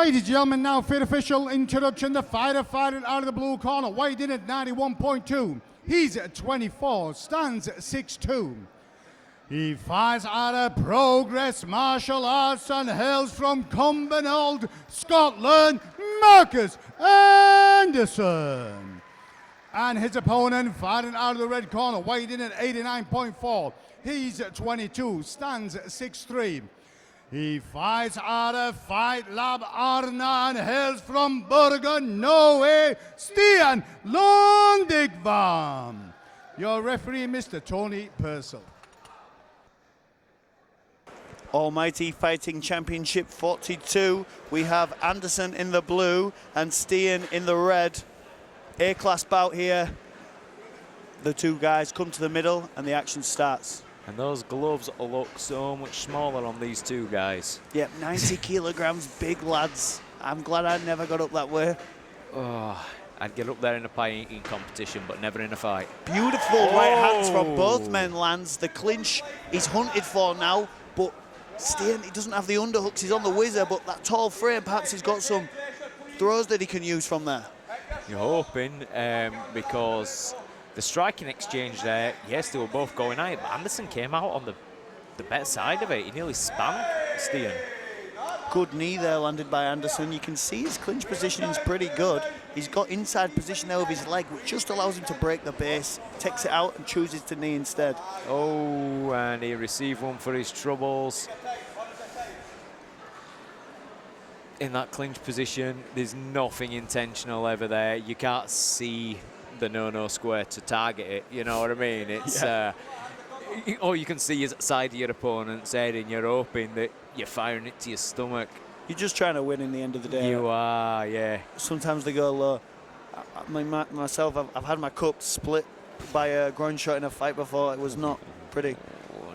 Ladies and gentlemen, now for the official introduction, the fighter fighting out of the blue corner, weighing in at 91.2. He's 24, stands 6'2". He fights out of Progress Martial Arts and hails from Cumbernauld, Scotland, Marcus Anderson. And his opponent fighting out of the red corner, weighing in at 89.4. He's 22, stands 6'3". He fights out of Fight Lab Arna and hails from Bergen, Norway, Stian Lundekvam. Your referee, Mr. Tony Purcell. Almighty Fighting Championship 42. We have Anderson in the blue and Stian in the red. A-class bout here. The two guys come to the middle and the action starts. And those gloves look so much smaller on these two guys. Yep, 90 kilograms, big lads. I'm glad I never got up that way. Oh, I'd get up there in a pie eating competition, but never in a fight. Beautiful right hands from both men lands. The clinch is hunted for now, but Stian, he doesn't have the underhooks. He's on the whizzer, but that tall frame, perhaps he's got some throws that he can use from there. You're hoping, because the striking exchange there, yes, they were both going high, but Anderson came out on the better side of it. He nearly spanned Stian. Good knee there landed by Anderson. You can see his clinch positioning is pretty good. He's got inside position there with his leg, which just allows him to break the base, takes it out and chooses to knee instead. Oh, and he received one for his troubles. In that clinch position, there's nothing Oh, intentional ever there. You can't see the no-no square to target it, you know what I mean? It's all you can see is the side of your opponent's head, and you're hoping that you're firing it to your stomach. You're just trying to win in the end of the day. You are, yeah. Sometimes they go low. Myself, I've had my cup split by a groin shot in a fight before. It was not pretty.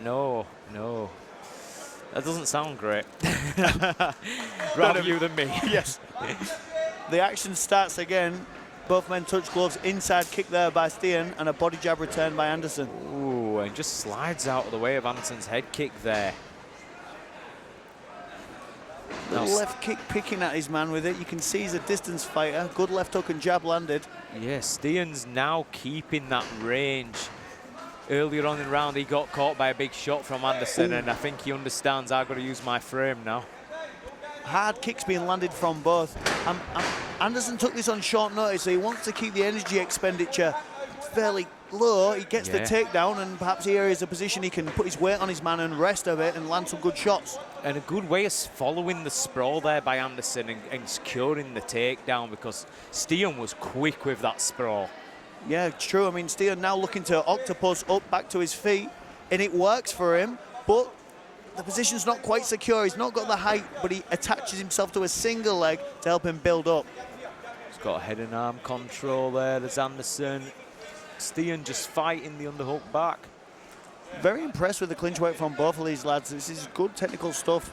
No, no. That doesn't sound great. Rather you than me. Yes. The action starts again. Both men touch gloves. Inside kick there by Stian and a body jab return by Anderson. Ooh, and just slides out of the way of Anderson's head kick there. The left kick picking at his man with it. You can see he's a distance fighter. Good left hook and jab landed. Yes, Stian's now keeping that range. Earlier on in the round, he got caught by a big shot from Anderson, and I think he understands I've got to use my frame now. Hard kicks being landed from both. Anderson took this on short notice, so he wants to keep the energy expenditure fairly low. He gets the takedown, and perhaps here is a position he can put his weight on his man and rest of it and land some good shots. And a good way of following the sprawl there by Anderson and securing the takedown, because Stian was quick with that sprawl. Yeah, it's true. I mean, Stian now looking to octopus up back to his feet, and it works for him, but the position's not quite secure. He's not got the height, but he attaches himself to a single leg to help him build up. He's got head and arm control there. There's Anderson. Stian just fighting the underhook back. Very impressed with the clinch work from both of these lads. This is good technical stuff.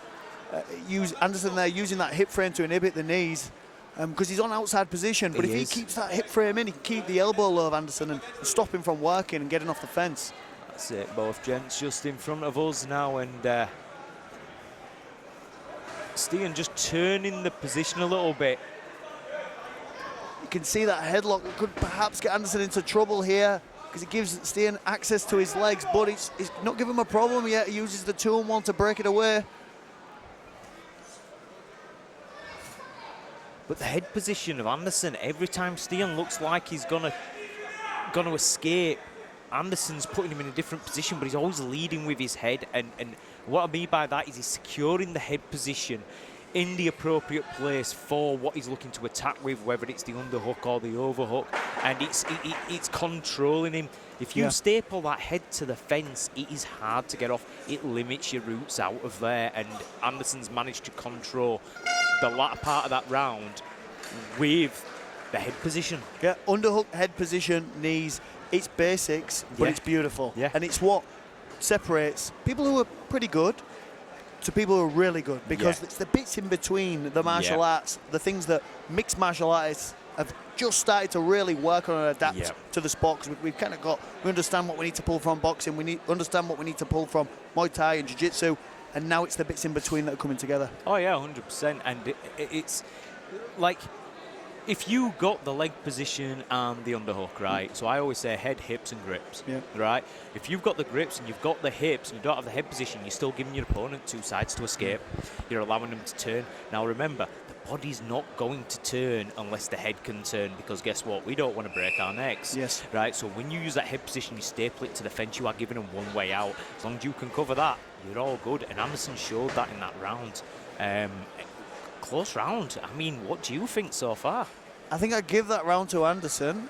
Anderson there using that hip frame to inhibit the knees, because he's on outside position. But if he keeps that hip frame in, he can keep the elbow low of Anderson and stop him from working and getting off the fence. That's it, both gents just in front of us now, and Stian just turning the position a little bit. You can see that headlock could perhaps get Anderson into trouble here, because it gives Stian access to his legs, but it's not giving him a problem yet. He uses the 2-on-1 to break it away. But the head position of Anderson, every time Stian looks like he's gonna escape, Anderson's putting him in a different position, but he's always leading with his head. And what I mean by that is he's securing the head position in the appropriate place for what he's looking to attack with, whether it's the underhook or the overhook, and it's controlling him. If you staple that head to the fence, it is hard to get off. It limits your routes out of there, and Anderson's managed to control the latter part of that round with the head position. Yeah, underhook, head position, knees. It's basics, but it's beautiful. Yeah. And it's what separates people who are pretty good to people who are really good, because it's the bits in between the martial arts, the things that mixed martial artists have just started to really work on and adapt to the sport, because we've kind of got, we understand what we need to pull from boxing, understand what we need to pull from Muay Thai and Jiu-Jitsu, and now it's the bits in between that are coming together. Oh yeah, 100%. And it's like, if you got the leg position and the underhook, right? So I always say head, hips, and grips, right? If you've got the grips and you've got the hips and you don't have the head position, you're still giving your opponent two sides to escape. You're allowing them to turn. Now remember, the body's not going to turn unless the head can turn, because guess what? We don't want to break our necks, Yes. right? So when you use that head position, you staple it to the fence, you are giving them one way out. As long as you can cover that, you're all good. And Anderson showed that in that round. Close round. I mean, what do you think so far? I think I'd give that round to Anderson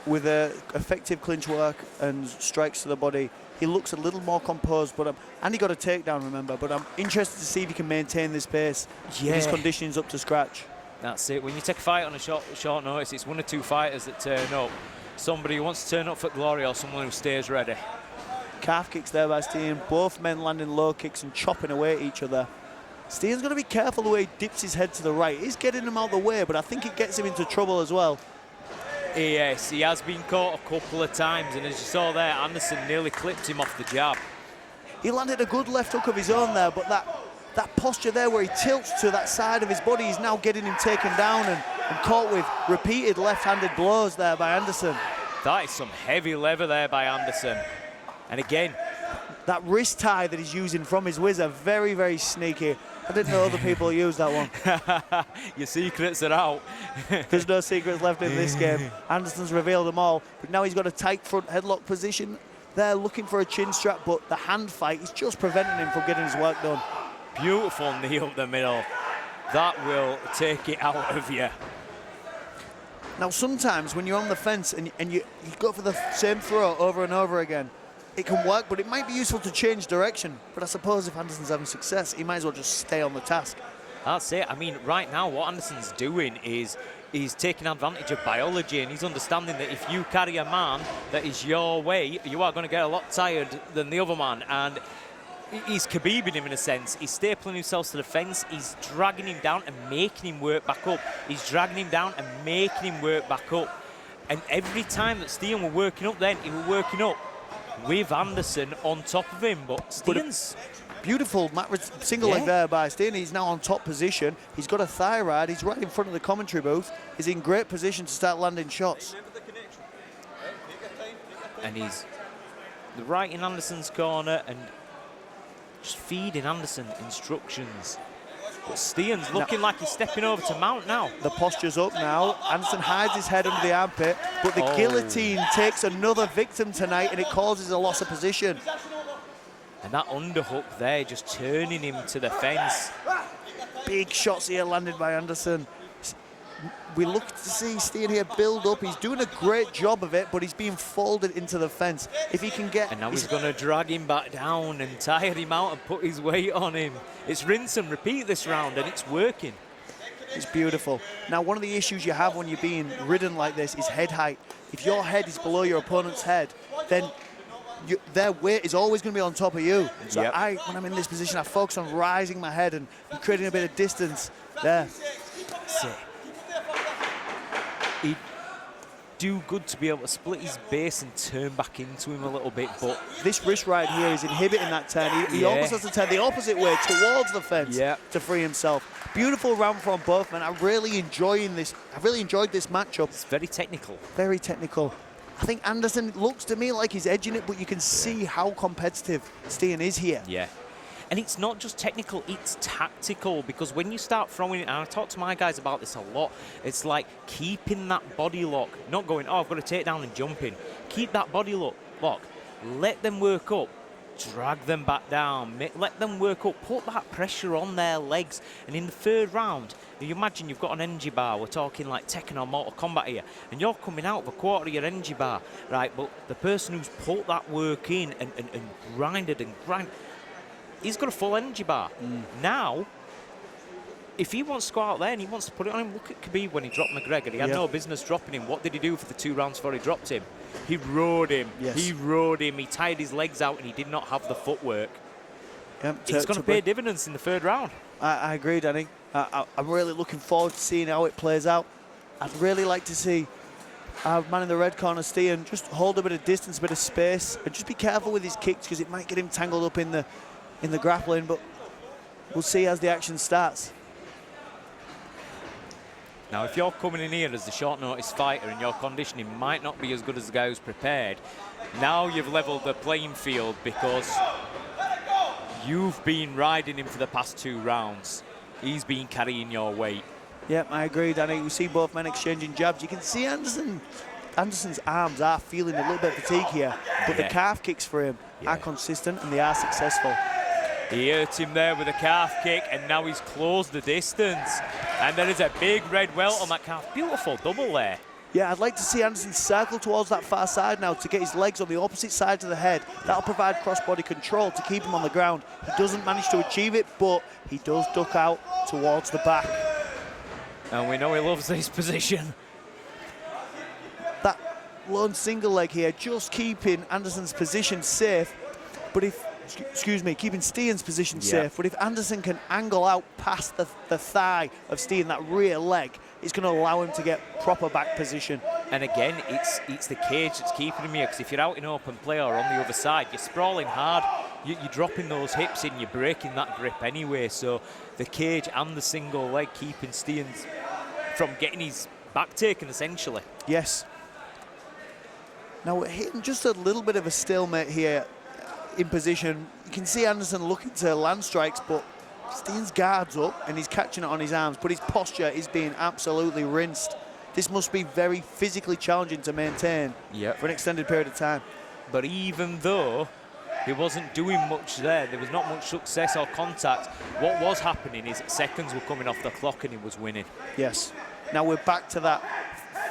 with effective clinch work and strikes to the body. He looks a little more composed, but and he got a takedown, remember. But I'm interested to see if he can maintain this pace. Yeah. His conditioning's up to scratch. That's it. When you take a fight on a short notice, it's one or two fighters that turn up. Somebody who wants to turn up for glory or someone who stays ready. Calf kicks there by Stian. Both men landing low kicks and chopping away at each other. Stian's got to be careful the way he dips his head to the right. He's getting him out of the way, but I think it gets him into trouble as well. Yes, he has been caught a couple of times, and as you saw there, Anderson nearly clipped him off the jab. He landed a good left hook of his own there, but that posture there where he tilts to that side of his body, he's now getting him taken down and caught with repeated left-handed blows there by Anderson. That is some heavy lever there by Anderson. And again, that wrist tie that he's using from his whizzer, very, very sneaky. I didn't know other people used that one. Your secrets are out. There's no secrets left in this game. Anderson's revealed them all, but now he's got a tight front headlock position. They're looking for a chin strap, but the hand fight is just preventing him from getting his work done. Beautiful knee up the middle. That will take it out of you. Now, sometimes when you're on the fence and you go for the same throw over and over again, it can work, but it might be useful to change direction. But I suppose if Anderson's having success, he might as well just stay on the task. That's it. I mean, right now, what Anderson's doing is he's taking advantage of biology, and he's understanding that if you carry a man that is your weight, you are going to get a lot tired than the other man. And he's Khabibing him in a sense. He's stapling himself to the fence. He's dragging him down and making him work back up. He's dragging him down and making him work back up. And every time that Stian were working up then, he was working up with Anderson on top of him. But Stian's... Beautiful single leg there by Stian. He's now on top position. He's got a thigh ride. He's right in front of the commentary booth. He's in great position to start landing shots. And he's right in Anderson's corner and just feeding Anderson instructions. But Stian's looking like he's stepping over to mount now. The posture's up now. Anderson hides his head under the armpit, but the guillotine takes another victim tonight, and it causes a loss of position. And that underhook there just turning him to the fence. Big shots here landed by Anderson. We look to see Stian here build up. He's doing a great job of it, but he's being folded into the fence. If he can get... And now he's going to drag him back down and tire him out and put his weight on him. It's rinse and repeat this round, and it's working. It's beautiful. Now, one of the issues you have when you're being ridden like this is head height. If your head is below your opponent's head, then their weight is always going to be on top of you. So when I'm in this position, I focus on rising my head and creating a bit of distance there. That's it. He'd do good to be able to split his base and turn back into him a little bit, but this wrist ride here is inhibiting that turn. He almost has to turn the opposite way towards the fence to free himself. Beautiful round from both men. I'm really enjoying this. I really enjoyed this matchup. It's very technical. Very technical. I think Anderson looks to me like he's edging it, but you can see how competitive Stian is here. Yeah. And it's not just technical, it's tactical, because when you start throwing it, and I talk to my guys about this a lot, it's like keeping that body lock, not going, oh, I've got to take down and jump in. Keep that body lock. Let them work up. Drag them back down. Let them work up. Put that pressure on their legs. And in the third round, you imagine you've got an energy bar. We're talking like Tekken or Mortal Kombat here. And you're coming out with a quarter of your energy bar, right? But the person who's put that work in and grinded and grinded, he's got a full energy bar. Now, if he wants to go out there and he wants to put it on him, look at Khabib when he dropped McGregor. He had no business dropping him. What did he do for the 2 rounds before he dropped him? He rode him. Yes. He rode him. He tied his legs out and he did not have the footwork. It's going to pay dividends in the third round. I agree, Danny. I'm really looking forward to seeing how it plays out. I'd really like to see our man in the red corner, Stian, just hold a bit of distance, a bit of space, and just be careful with his kicks because it might get him tangled up in the in the grappling, but we'll see as the action starts. Now, if you're coming in here as the short notice fighter and your conditioning might not be as good as the guy who's prepared, now you've leveled the playing field because you've been riding him for the past 2 rounds. He's been carrying your weight. Yep, I agree, Danny. We see both men exchanging jabs. You can see Anderson's arms are feeling a little bit of fatigue here, but the calf kicks for him are consistent and they are successful. He hurt him there with a calf kick, and now he's closed the distance. And there is a big red welt on that calf. Beautiful double there. Yeah, I'd like to see Anderson circle towards that far side now to get his legs on the opposite side of the head. That'll provide cross-body control to keep him on the ground. He doesn't manage to achieve it, but he does duck out towards the back. And we know he loves this position. That lone single leg here, just keeping Anderson's position safe. But if, excuse me, keeping Stian's position safe. But if Anderson can angle out past the thigh of Stian, that rear leg, it's going to allow him to get proper back position. And again, it's the cage that's keeping him here, because if you're out in open play or on the other side, you're sprawling hard, you're dropping those hips in, you're breaking that grip anyway. So the cage and the single leg keeping Stian from getting his back taken, essentially. Yes. Now we're hitting just a little bit of a stalemate here in position. You can see Anderson looking to land strikes, but Stian's guard's up and he's catching it on his arms, but his posture is being absolutely rinsed. This must be very physically challenging to maintain for an extended period of time. But even though he wasn't doing much there was not much success or contact, what was happening is seconds were coming off the clock and he was winning. Yes. Now we're back to that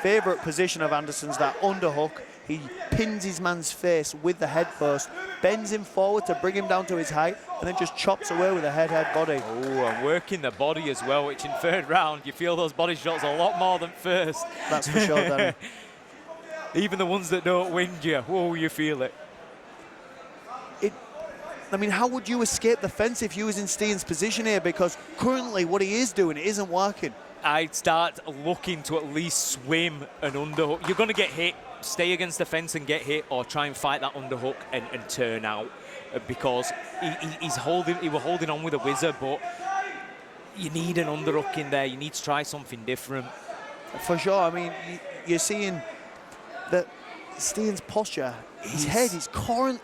favourite position of Anderson's, that underhook. He pins his man's face with the head first, bends him forward to bring him down to his height, and then just chops away with a head body. Oh, and working the body as well, which in 3rd round, you feel those body shots a lot more than first. That's for sure, Danny. Even the ones that don't win you, whoa, you feel it. I mean, how would you escape the fence if you was in Stian's position here? Because currently what he is doing, it isn't working. I'd start looking to at least swim an underhook. You're going to get hit. Stay against the fence and get hit, or try and fight that underhook and turn out, because he was holding on with a whizzer, but you need an underhook in there. You need to try something different. For sure. I mean, you're seeing that Stian's posture, his head is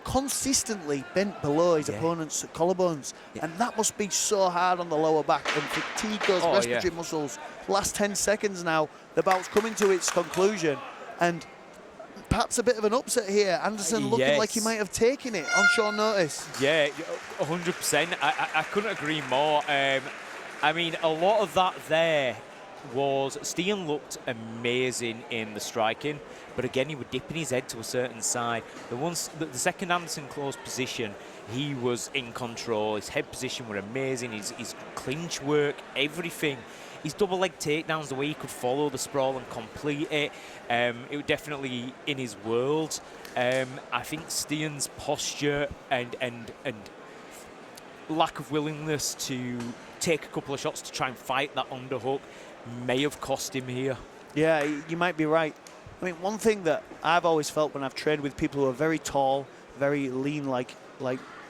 consistently bent below his opponent's collarbones, and that must be so hard on the lower back and fatigue those respiratory muscles. Last 10 seconds now, the bout's coming to its conclusion, and perhaps a bit of an upset here. Anderson looking like he might have taken it on short notice. Yeah, 100%. I couldn't agree more. I mean, a lot of that there was Stian looked amazing in the striking, but again, he was dipping his head to a certain side. The second Anderson closed position, he was in control. His head position were amazing. His clinch work, everything. His double leg takedowns, the way he could follow the sprawl and complete it, it was definitely in his world. I think Stian's posture and lack of willingness to take a couple of shots to try and fight that underhook may have cost him here. Yeah, you might be right. I mean, one thing that I've always felt when I've trained with people who are very tall, very lean, like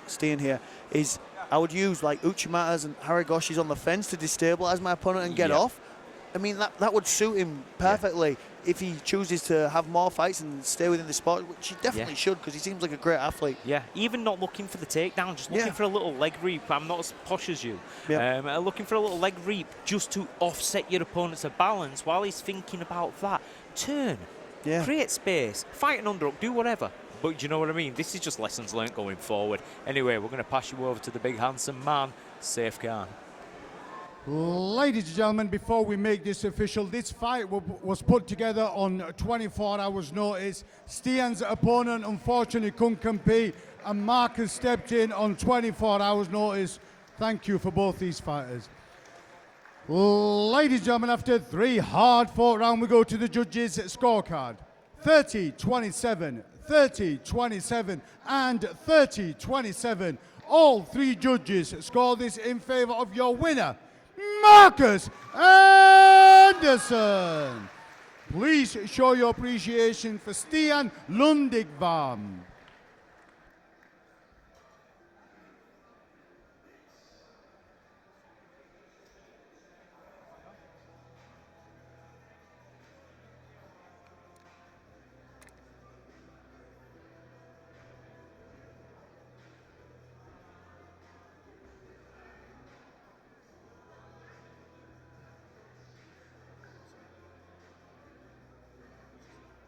Stian here, is I would use like Uchimatas and Haragoshis on the fence to destabilize my opponent and get off. I mean, that would suit him perfectly if he chooses to have more fights and stay within the sport, which he definitely should, because he seems like a great athlete. Yeah, even not looking for the takedown, just looking for a little leg reap. I'm not as posh as you. Looking for a little leg reap just to offset your opponent's balance while he's thinking about that. Turn, create space, fight an underhook, do whatever. But do you know what I mean? This is just lessons learned going forward. Anyway, we're going to pass you over to the big handsome man, Saif Khan. Ladies and gentlemen, before we make this official, this fight was put together on 24 hours notice. Stian's opponent unfortunately couldn't compete, and Marcus stepped in on 24 hours notice. Thank you for both these fighters. Ladies and gentlemen, after 3 hard-fought rounds, we go to the judges' scorecard. 30-27, 30-27, and 30-27. All 3 judges score this in favor of your winner, Marcus Anderson. Please show your appreciation for Stian Lundekvam.